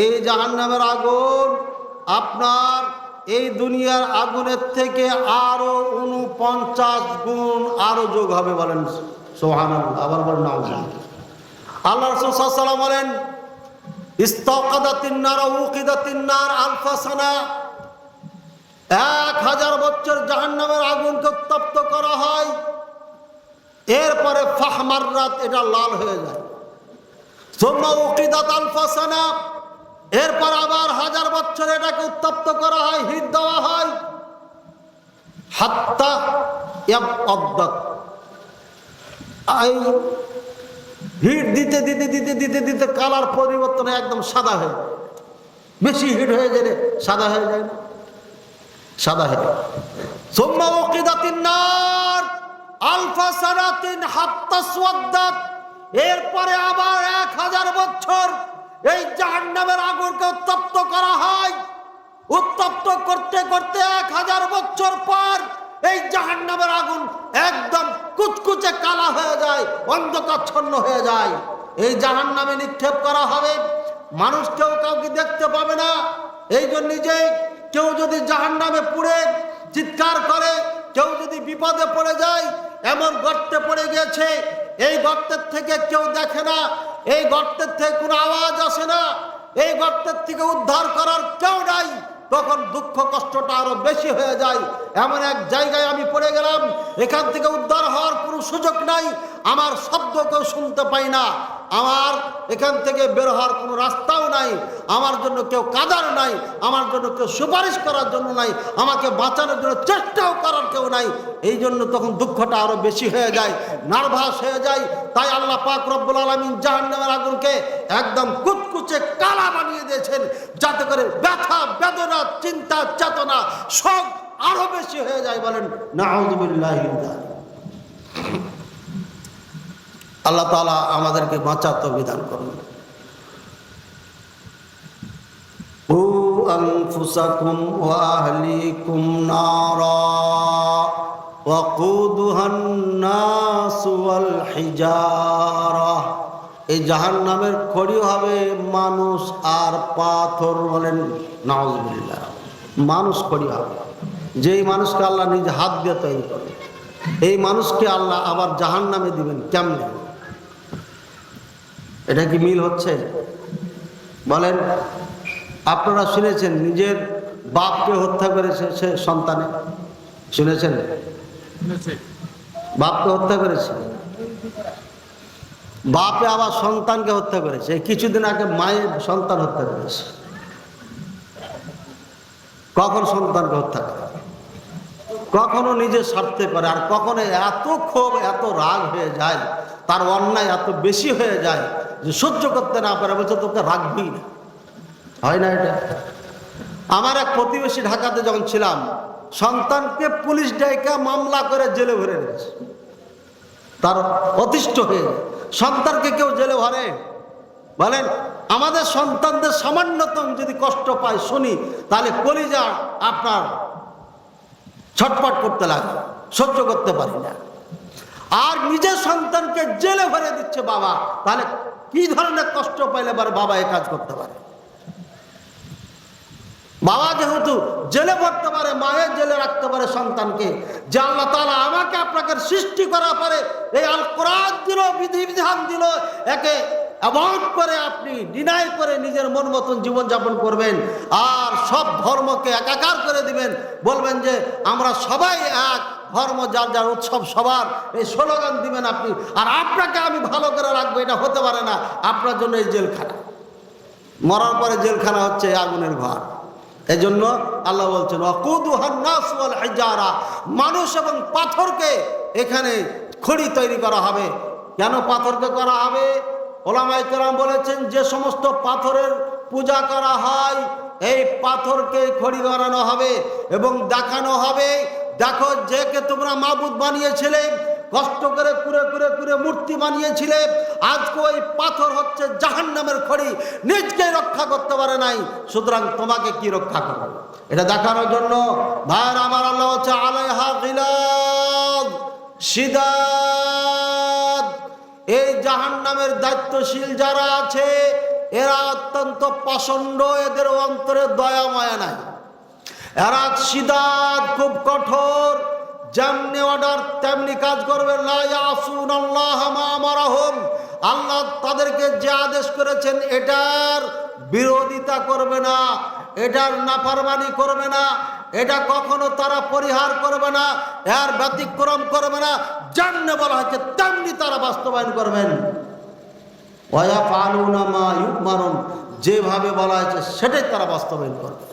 এই জাহান্নামের আগুন আপনার এই দুনিয়ার আগুনের থেকে আরো 49 গুণ আরো যোগ হবে। বলেন সুবহানাল্লাহ। আবার বলেন নাউজুবিল্লাহ। আল্লাহ রাসূল সাল্লাল্লাহু আলাইহি ওয়াসাল্লাম বলেন ইস্তাকাদাতিন নার উকিদাতিন নার আলফা সানা, 1000 বছর জাহান্নামের আগুনকে উত্তপ্ত করা হয়, এরপরে ফাহমাররাত, এটা লাল হয়ে যায়। সুম্মা উকিদাত আলফা সানা, এরপর আবার 1000 বছর এটাকে উত্তপ্ত করা হয়, হিট দেওয়া হয়, হাত্তা ইয়াবআদ্দাত, এই হিট দিতে দিতে দিতে দিতে দিতে কালার পরিবর্তন হয়ে একদম সাদা হয়ে, বেশি হিট হয়ে গেলে সাদা হয়ে যায় না, সাদা হয়ে যায়। সুম্মা উকিদাতিন নার আলফা সানাতিন হাত্তা আসওয়াদ্দাত, এরপরে আবার 1000 বছর এই জাহান্নামের আগুনকে উত্তপ্ত করা হয়। উত্তপ্ত করতে করতে 1000 বছর পর এই জাহান্নামের আগুন একদম কুচকুচে কালা হয়ে যায়, অন্ধকারচ্ছন্ন হয়ে যায়। এই জাহান্নামে নিক্ষেপ করা হবে, মানুষ কেউ কাউকে দেখতে পাবে না। এই জন্য যে কেউ যদি জাহান্নামে পুড়ে চিৎকার করে, কেউ যদি বিপদে পড়ে যায়, এমন গর্তে পড়ে গেছে, এই গর্তের থেকে কেউ দেখে না, এই গর্তের থেকে কোনো আওয়াজ আসে না, এই গর্তের থেকে উদ্ধার করার কেউ নাই, তখন দুঃখ কষ্টটা আরো বেশি হয়ে যায়। এমন এক জায়গায় আমি পড়ে গেলাম, এখান থেকে উদ্ধার হওয়ার কোনো সুযোগ নাই, আমার শব্দ কেউ শুনতে পাই না, আমার এখান থেকে বের হওয়ার কোনো রাস্তাও নাই, আমার জন্য কেউ কাদার নাই, আমার জন্য কেউ সুপারিশ করার জন্য নাই, আমাকে বাঁচানোর জন্য চেষ্টাও করার কেউ নাই। এই জন্য তখন দুঃখটা আরো বেশি হয়ে যায়, নার্ভাস হয়ে যায়। তাই আল্লাহ পাক রব্বুল আলামিন জাহান্নামের আগুনকে একদম কুচকুচে কালা বানিয়ে দিয়েছেন, যাতে করে ব্যথা বেদনা চিন্তা চেতনা সব আরো বেশি হয়ে যায়। বলেন নাউযুবিল্লাহি মিন যালিক। আল্লাহ তাআলা আমাদেরকে বাঁচার তৌফিক দান করুন। কু আনফুসাকুম ওয়া আহলিকুম নারা ওয়াকুদুহান নাস ওয়াল হিজারা, এই জাহান্নামের খড়ি হবে মানুষ আর পাথর। বলেন নাউযুবিল্লাহ। মানুষ খড়ি হবে, যেই মানুষকে আল্লাহ নিজে হাত দিয়ে তৈরি করে, এই মানুষকে আল্লাহ আবার জাহান্নামে দিবেন কেমনে? এটা কি মিল হচ্ছে? বলেন। আপনারা শুনেছেন নিজের বাপকে হত্যা করেছে সে সন্তানে, শুনেছেন? বাপকে হত্যা করেছে, বাপে আবার সন্তানকে হত্যা করেছে। কিছুদিন আগে মায়ের সন্তান হত্যা করেছে। কখন সন্তানকে হত্যা করে, কখনো নিজের স্বার্থে করে, আর কখনো এত ক্ষোভ এত রাগ হয়ে যায়, তার অন্যায় এত বেশি হয়ে যায় যে সহ্য করতে না পারে, বলছে তোকে রাখবি না। হয় না এটা? আমার এক প্রতিবেশী ঢাকাতে যখন ছিলাম, সন্তানকে পুলিশ ডাইকা মামলা করে জেলে ভরে রেখেছে, তার অতিষ্ঠ হয়ে। সন্তানকে কেউ জেলে ভরে? বলেন। আমাদের সন্তানদের সামান্যতম যদি কষ্ট পায় শুনি, তাহলে কলিজা আপনার ছটফট করতে লাগে, সহ্য করতে পারি না। আর নিজের সন্তানকে জেলে ভরে দিচ্ছে বাবা, তাহলে কি ধরনের কষ্ট পাইলে বাবা এই কাজ করতে পারে? বাবা যেহেতু জেলে পড়তে পারে, মায়ের জেলে রাখতে পারে সন্তানকে, যে আল্লাহ তাআলা আমাকে আপনাকে সৃষ্টি করার পরে এই আল কোরআন দিল, বিধিবিধান দিল, একে অ্যাভয়েড করে আপনি ডিনাই করে নিজের মন মতন জীবনযাপন করবেন, আর সব ধর্মকে একাকার করে দিবেন, বলবেন যে আমরা সবাই এক, ধর্ম যার যার উৎসব সবার, এই স্লোগান দিবেন আপনি, আর আপনাকে আমি ভালো করে রাখবো, এটা হতে পারে না। আপনার জন্য এই জেলখানা, মরার পরে জেলখানা হচ্ছে আগুনের ঘর। এই জন্য আল্লাহ বলছেন ওয়াকুদুহান নাস ওয়াল হিজারা, মানুষ এবং পাথরকে এখানে খড়ি তৈরি করা হবে। কেন পাথরকে করা হবে? ওলামায়ে কেরাম বলেছেন যে সমস্ত পাথরের পূজা করা হয়, এই পাথরকে খড়ি বানানো হবে এবং দেখানো হবে, দেখো যেকে তোমরা মাবুদ বানিয়েছিলে, কষ্ট করে কুরে কুরে কুরে মূর্তি বানিয়েছিলে, আজকে ওই পাথর হচ্ছে জাহান্নামের খড়ি, নিজকে রক্ষা করতে পারে নাই, সুতরাং তোমাকে কি রক্ষা করবে? এটা দেখানোর জন্য ভাইয়ের আমার আল্লাহ হচ্ছে আলাইহা গিলাদ শিদাদ, এই জাহান্নামের দায়িত্বশীল যারা আছে, এরা অত্যন্ত পাষণ্ড, এদের অন্তরে দয়া মায়া নাই। এরা সিদাত, খুব কঠোর, যেমনি অর্ডার তেমনি কাজ করবে। লা ইয়াসুনাল্লাহ মা আমারাহুম, আল্লাহ তাদেরকে যে আদেশ করেছেন এটার বিরোধিতা করবে না, এটার নাফরমানি করবে না, এটা কখনো তারা পরিহার করবে না, এর ব্যতিক্রম করবে না। যেমনি বলা হয়েছে তেমনি তারা বাস্তবায়ন করবেন। ওয়া ইয়াফআলুনা মা ইউমারুন, যেভাবে বলা হয়েছে সেটাই তারা বাস্তবায়ন করবে।